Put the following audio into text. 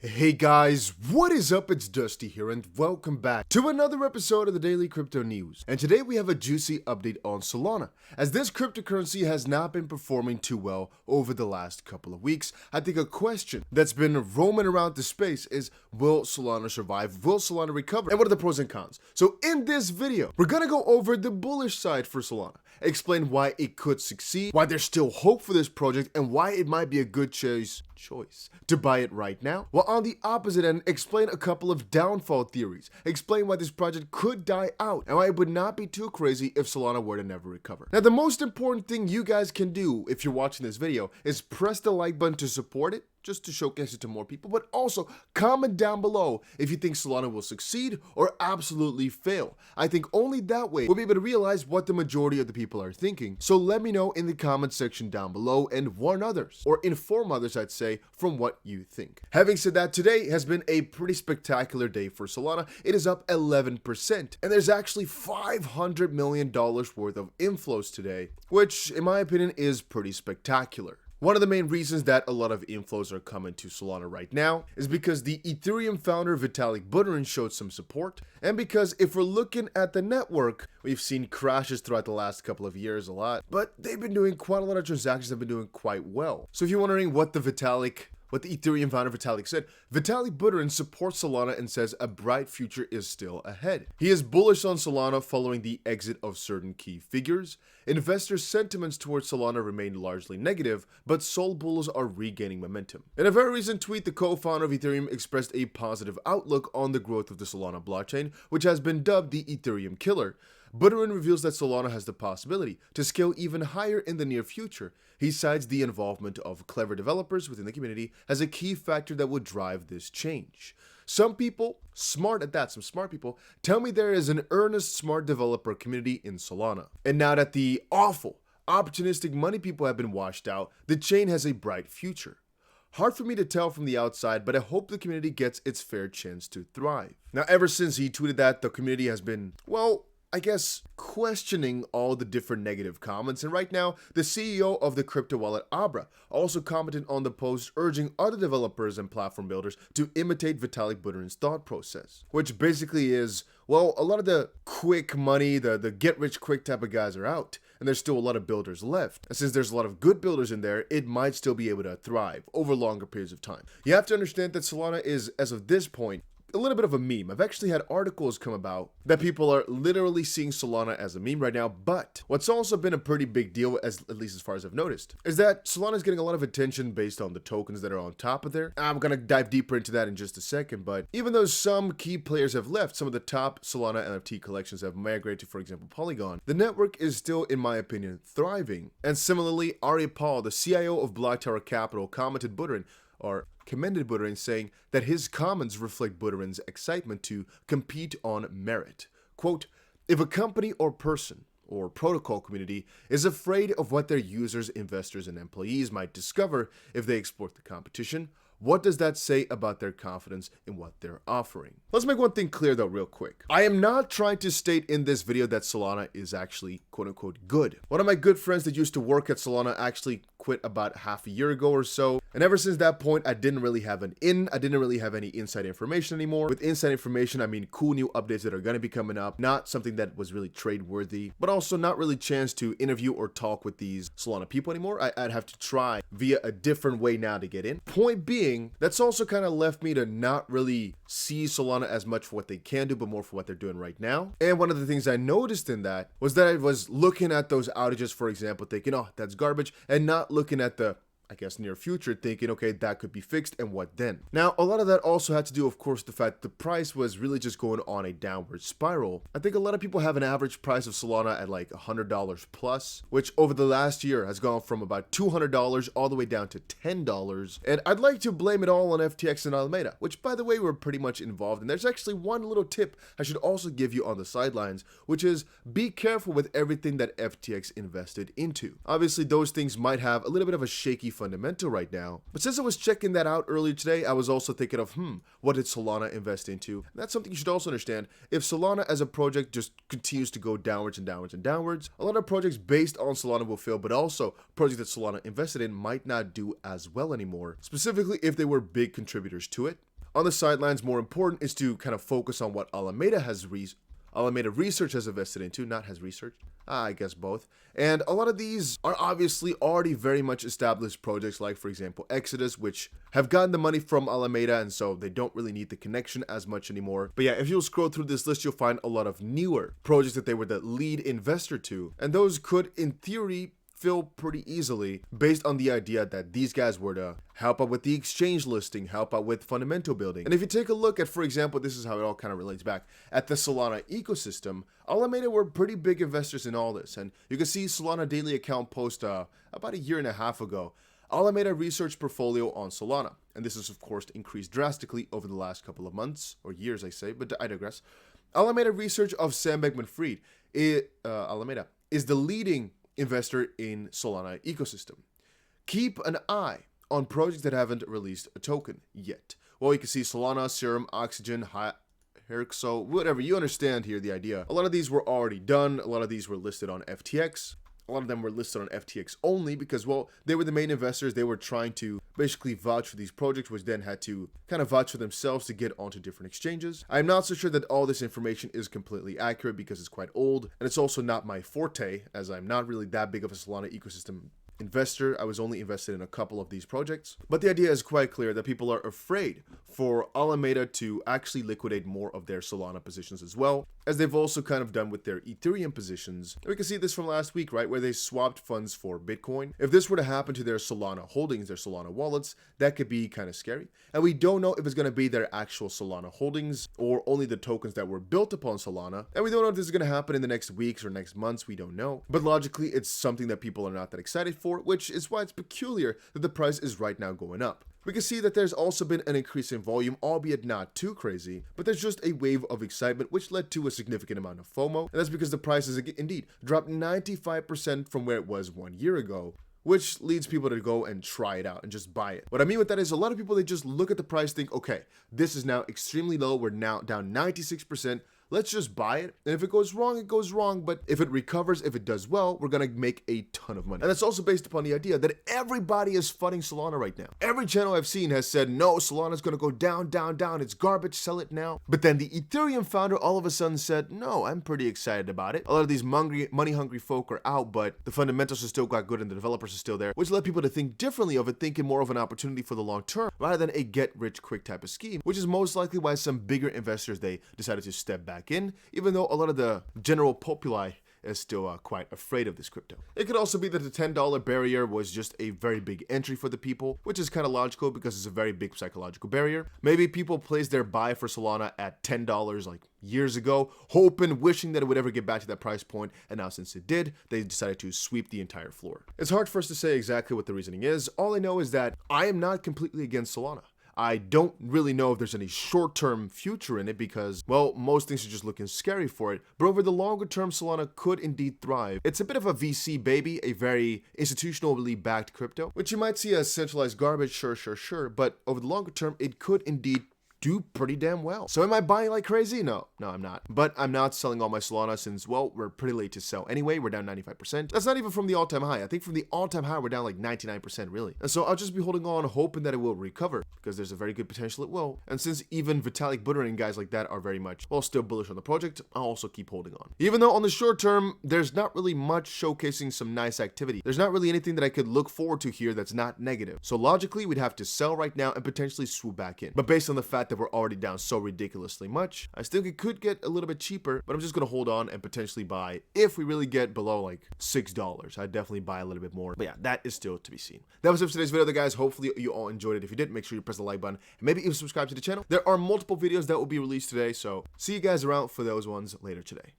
Hey guys, what is up? It's Dusty here and welcome back to another episode of the Daily Crypto News. And today we have a juicy update on Solana. As this cryptocurrency has not been performing too well over the last couple of weeks, I think a question that's been roaming around the space is, will Solana survive? Will Solana recover? And what are the pros and cons? So in this video, we're gonna go over the bullish side for Solana, explain why it could succeed, why there's still hope for this project, and why it might be a good choice to buy it right now. While on the opposite end, explain a couple of downfall theories, explain why this project could die out, and why it would not be too crazy if Solana were to never recover. Now, the most important thing you guys can do if you're watching this video is press the like button to support it, just to showcase it to more people, but also comment down below if you think Solana will succeed or absolutely fail. I think only that way we'll be able to realize what the majority of the people are thinking. So let me know in the comment section down below and warn others, or inform others, I'd say, from what you think. Having said that, today has been a pretty spectacular day for Solana. It is up 11%, and there's actually $500 million worth of inflows today, which in my opinion is pretty spectacular. One of the main reasons that a lot of inflows are coming to Solana right now is because the Ethereum founder Vitalik Buterin showed some support, and because if we're looking at the network, we've seen crashes throughout the last couple of years a lot, but they've been doing quite a lot of transactions that have been doing quite well. So if you're wondering what the Ethereum founder Vitalik said, Vitalik Buterin supports Solana and says a bright future is still ahead. He is bullish on Solana following the exit of certain key figures. Investors' sentiments towards Solana remain largely negative, but Sol bulls are regaining momentum. In a very recent tweet, the co-founder of Ethereum expressed a positive outlook on the growth of the Solana blockchain, which has been dubbed the Ethereum killer. Buterin reveals that Solana has the possibility to scale even higher in the near future. He cites the involvement of clever developers within the community as a key factor that would drive this change. Some people, some smart people, tell me there is an earnest smart developer community in Solana. And now that the awful, opportunistic money people have been washed out, the chain has a bright future. Hard for me to tell from the outside, but I hope the community gets its fair chance to thrive. Now, ever since he tweeted that, the community has been, well, I guess, questioning all the different negative comments, and right now, the CEO of the crypto wallet Abra also commented on the post urging other developers and platform builders to imitate Vitalik Buterin's thought process, which basically is, well, a lot of the quick money, the get-rich-quick type of guys are out, and there's still a lot of builders left. And since there's a lot of good builders in there, it might still be able to thrive over longer periods of time. You have to understand that Solana is, as of this point, a little bit of a meme. I've actually had articles come about that people are literally seeing Solana as a meme right now, but what's also been a pretty big deal, at least as far as I've noticed, is that Solana is getting a lot of attention based on the tokens that are on top of there. I'm gonna dive deeper into that in just a second, but even though some key players have left, some of the top Solana NFT collections have migrated to, for example, Polygon, the network is still, in my opinion, thriving. And similarly, Ari Paul, the CIO of Block Tower Capital, commended Buterin, saying that his comments reflect Buterin's excitement to compete on merit. Quote, if a company or person or protocol community is afraid of what their users, investors, and employees might discover if they exploit the competition, what does that say about their confidence in what they're offering? Let's make one thing clear though real quick. I am not trying to state in this video that Solana is actually quote-unquote good. One of my good friends that used to work at Solana actually quit about half a year ago or so, and ever since that point I didn't really have any inside information anymore. With inside information I mean cool new updates that are going to be coming up, not something that was really trade worthy, but also not really chance to interview or talk with these Solana people anymore. I'd have to try via a different way now to get in. Point being, that's also kind of left me to not really see Solana as much for what they can do, but more for what they're doing right now. And one of the things I noticed in that was that I was looking at those outages, for example, thinking, oh, that's garbage, and not looking at the near future, thinking, okay, that could be fixed, and what then? Now, a lot of that also had to do, of course, the fact the price was really just going on a downward spiral. I think a lot of people have an average price of Solana at like $100 plus, which over the last year has gone from about $200 all the way down to $10. And I'd like to blame it all on FTX and Alameda, which, by the way, we're pretty much involved in. There's actually one little tip I should also give you on the sidelines, which is be careful with everything that FTX invested into. Obviously, those things might have a little bit of a shaky fundamental right now. But since I was checking that out earlier today, I was also thinking of, what did Solana invest into? And that's something you should also understand. If Solana as a project just continues to go downwards and downwards and downwards, a lot of projects based on Solana will fail, but also projects that Solana invested in might not do as well anymore, specifically if they were big contributors to it. on the sidelines. More important is to kind of focus on what Alameda Research has invested into, not has researched. I guess both. And a lot of these are obviously already very much established projects, like, for example, Exodus, which have gotten the money from Alameda, and so they don't really need the connection as much anymore. But yeah, if you'll scroll through this list, you'll find a lot of newer projects that they were the lead investor to, and those could, in theory, fill pretty easily based on the idea that these guys were to help out with the exchange listing, help out with fundamental building. And if you take a look at, for example, this is how it all kind of relates back, at the Solana ecosystem, Alameda were pretty big investors in all this. And you can see Solana daily account post about a year and a half ago, Alameda research portfolio on Solana. And this has, of course, increased drastically over the last couple of months, or years, I say, but I digress. Alameda research of Sam Bankman-Fried, Alameda, is the leading investor in Solana ecosystem. Keep an eye on projects that haven't released a token yet. Well, you can see Solana, Serum, Oxygen, Herxo, whatever, you understand here the idea. A lot of these were already done. A lot of these were listed on FTX. A lot of them were listed on FTX only because, well, they were the main investors. They were trying to basically vouch for these projects, which then had to kind of vouch for themselves to get onto different exchanges. I'm not so sure that all this information is completely accurate because it's quite old, and it's also not my forte, as I'm not really that big of a Solana ecosystem investor. I was only invested in a couple of these projects. But the idea is quite clear that people are afraid for Alameda to actually liquidate more of their Solana positions as well, as they've also kind of done with their Ethereum positions. And we can see this from last week, right, where they swapped funds for Bitcoin. If this were to happen to their Solana holdings, their Solana wallets, that could be kind of scary. And we don't know if it's going to be their actual Solana holdings or only the tokens that were built upon Solana. And we don't know if this is going to happen in the next weeks or next months. We don't know. But logically, it's something that people are not that excited for, which is why it's peculiar that the price is right now going up. We can see that there's also been an increase in volume, albeit not too crazy, but there's just a wave of excitement which led to a significant amount of FOMO, and that's because the price has indeed dropped 95% from where it was 1 year ago, which leads people to go and try it out and just buy it. What I mean with that is a lot of people, they just look at the price, think, okay, this is now extremely low, we're now down 96%, let's just buy it, and if it goes wrong, it goes wrong, but if it recovers, if it does well, we're gonna make a ton of money. And that's also based upon the idea that everybody is flooding Solana right now. Every channel I've seen has said, no, Solana's gonna go down, down, down, it's garbage, sell it now. But then the Ethereum founder all of a sudden said, no, I'm pretty excited about it. A lot of these money-hungry folk are out, but the fundamentals are still quite good and the developers are still there, which led people to think differently of it, thinking more of an opportunity for the long term, rather than a get-rich-quick type of scheme, which is most likely why some bigger investors, they decided to step back in, even though a lot of the general populi is still quite afraid of this crypto. It could also be that the $10 barrier was just a very big entry for the people, which is kind of logical because it's a very big psychological barrier. Maybe people placed their buy for Solana at $10 like years ago, hoping, wishing that it would ever get back to that price point, and now since it did, they decided to sweep the entire floor. It's hard for us to say exactly what the reasoning is. All I know is that I am not completely against Solana. I don't really know if there's any short-term future in it because, well, most things are just looking scary for it. But over the longer term, Solana could indeed thrive. It's a bit of a VC baby, a very institutionally backed crypto, which you might see as centralized garbage, sure. But over the longer term, it could indeed do pretty damn well. So am I buying like crazy? No, I'm not. But I'm not selling all my Solana since, well, we're pretty late to sell anyway. We're down 95%. That's not even from the all-time high. I think from the all-time high, we're down like 99% really. And so I'll just be holding on, hoping that it will recover because there's a very good potential it will. And since even Vitalik Buterin and guys like that are very much, well, still bullish on the project, I'll also keep holding on. Even though on the short term, there's not really much showcasing some nice activity. There's not really anything that I could look forward to here that's not negative. So logically, we'd have to sell right now and potentially swoop back in. But based on the fact that we're already down so ridiculously much, I still think it could get a little bit cheaper, but I'm just going to hold on and potentially buy if we really get below like $6. I'd definitely buy a little bit more. But yeah, that is still to be seen. That was it for today's video, guys. Hopefully you all enjoyed it. If you did, make sure you press the like button and maybe even subscribe to the channel. There are multiple videos that will be released today, so see you guys around for those ones later today.